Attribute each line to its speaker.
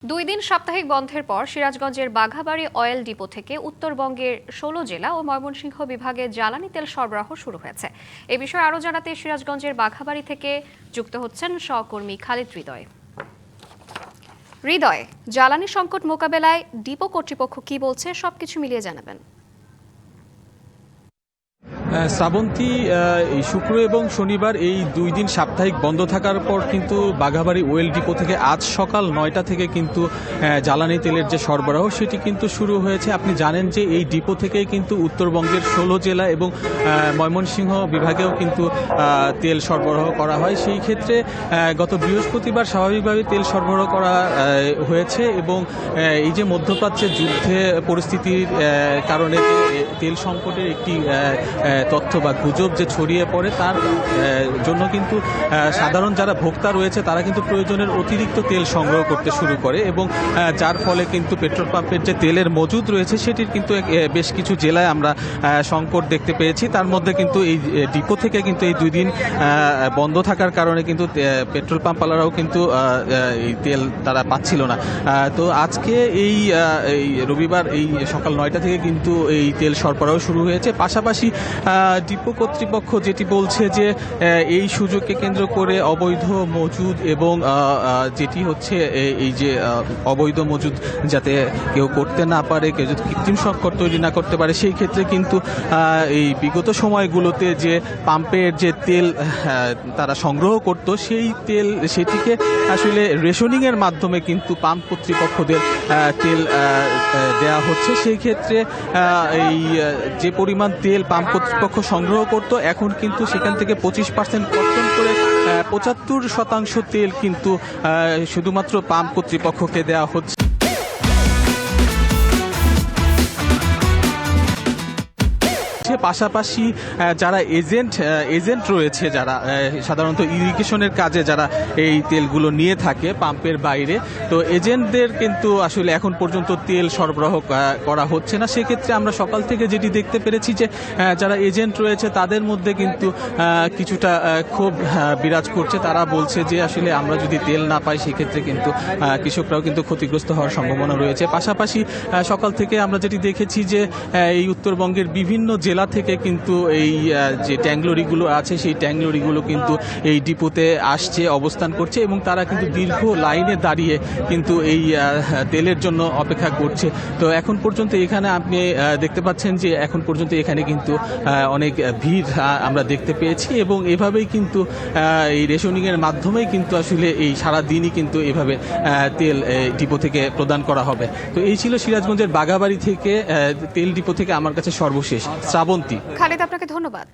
Speaker 1: দুই দিন সাপ্তাহিক বন্ধের পর সিরাজগঞ্জের বাঘাবাড়ী অয়েল ডিপো থেকে উত্তরবঙ্গের ১৬ জেলা ও ময়মনসিংহ বিভাগে জ্বালানি তেল সরবরাহ শুরু হয়েছে। এ বিষয়ে আরও জানাতে সিরাজগঞ্জের বাঘাবাড়ী থেকে যুক্ত হচ্ছেন সহকর্মী খালিদ হৃদয়। জ্বালানি সংকট মোকাবেলায় ডিপো কর্তৃপক্ষ কি বলছে সবকিছু মিলিয়ে জানাবেন।
Speaker 2: শ্রাবন্তী, এই শুক্র এবং শনিবার এই দুই দিন সাপ্তাহিক বন্ধ থাকার পর কিন্তু বাঘাবাড়ী ওয়েল ডিপো থেকে আজ সকাল ৯টা থেকে কিন্তু জ্বালানি তেলের যে সরবরাহ সেটি কিন্তু শুরু হয়েছে। আপনি জানেন যে এই ডিপো থেকেই কিন্তু উত্তরবঙ্গের ১৬ জেলা এবং ময়মনসিংহ বিভাগেও কিন্তু তেল সরবরাহ করা হয়। সেই ক্ষেত্রে গত বৃহস্পতিবার স্বাভাবিকভাবে তেল সরবরাহ করা হয়েছে এবং এই যে মধ্যপ্রাচ্যের যুদ্ধে পরিস্থিতির কারণে যে তেল সংকটের একটি তথ্য বা গুজব যে ছড়িয়ে পড়ে তার জন্য কিন্তু সাধারণ যারা ভোক্তা রয়েছে তারা কিন্তু প্রয়োজনের অতিরিক্ত তেল সংগ্রহ করতে শুরু করে এবং যার ফলে কিন্তু পেট্রোল পাম্পের যে তেলের মজুদ রয়েছে সেটির কিন্তু বেশ কিছু জেলায় আমরা সংকট দেখতে পেয়েছি। তার মধ্যে কিন্তু এই ডিপো থেকে কিন্তু এই দুই দিন বন্ধ থাকার কারণে কিন্তু পেট্রোল পাম্পওয়ালারাও কিন্তু এই তেল তারা পাচ্ছিল না। তো আজকে এই রবিবার এই সকাল ৯টা থেকে কিন্তু এই তেল সরবরাহ শুরু হয়েছে। পাশাপাশি ডিপো কর্তৃপক্ষ যেটি বলছে যে এই সুযোগকে কেন্দ্র করে অবৈধ মজুদ এবং যেটি হচ্ছে এই যে অবৈধ মজুদ যাতে কেউ করতে না পারে, কেউ যদি কৃত্রিম সংকট তৈরি না করতে পারে, সেই ক্ষেত্রে কিন্তু এই বিগত সময়গুলোতে যে পাম্পের যে তেল তারা সংগ্রহ করত সেই তেল সেটিকে আসলে রেশনিংয়ের মাধ্যমে কিন্তু পাম্প কর্তৃপক্ষদের তেল দেওয়া হচ্ছে। সেই ক্ষেত্রে এই যে পরিমাণ তেল পাম্প কর্তৃপক্ষ সংগ্রহ করত এখন কিন্তু সেখান থেকে 25% কর্তন করে 75% তেল কিন্তু শুধুমাত্র পাম্প কর্তৃপক্ষকে দেওয়া হচ্ছে। পাশাপাশি যারা এজেন্ট রয়েছে, যারা সাধারণত ইরিগেশনের কাজে যারা এই তেলগুলো নিয়ে থাকে পাম্পের বাইরে, তো এজেন্টদের কিন্তু আসলে এখন পর্যন্ত তেল সরবরাহ করা হচ্ছে না। সেক্ষেত্রে আমরা সকাল থেকে যেটি দেখতে পেরেছি যে যারা এজেন্ট রয়েছে তাদের মধ্যে কিন্তু কিছুটা ক্ষোভ বিরাজ করছে। তারা বলছে যে আসলে আমরা যদি তেল না পাই সেক্ষেত্রে কিন্তু কৃষকরাও কিন্তু ক্ষতিগ্রস্ত হওয়ার সম্ভাবনা রয়েছে। পাশাপাশি সকাল থেকে আমরা যেটি দেখেছি যে এই উত্তরবঙ্গের বিভিন্ন জেলা থেকে কিন্তু এই যে ট্যাঙ্ক লরিগুলো আছে সেই ট্যাঙ্ক লরিগুলো কিন্তু এই ডিপোতে আসছে, অবস্থান করছে এবং তারা কিন্তু দীর্ঘ লাইনে দাঁড়িয়ে কিন্তু এই তেলের জন্য অপেক্ষা করছে। তো এখন পর্যন্ত এখানে আপনি দেখতে পাচ্ছেন যে এখন পর্যন্ত এখানে কিন্তু অনেক ভিড় আমরা দেখতে পেয়েছি এবং এভাবেই কিন্তু এই রেশনিংয়ের মাধ্যমেই কিন্তু আসলে এই সারা দিনই কিন্তু এভাবে তেল ডিপো থেকে প্রদান করা হবে। তো এই ছিল সিরাজগঞ্জের বাঘাবাড়ী থেকে তেল ডিপো থেকে আমার কাছে সর্বশেষ। শ্রাবন্তী।
Speaker 1: খালিদ, আপনাকে ধন্যবাদ।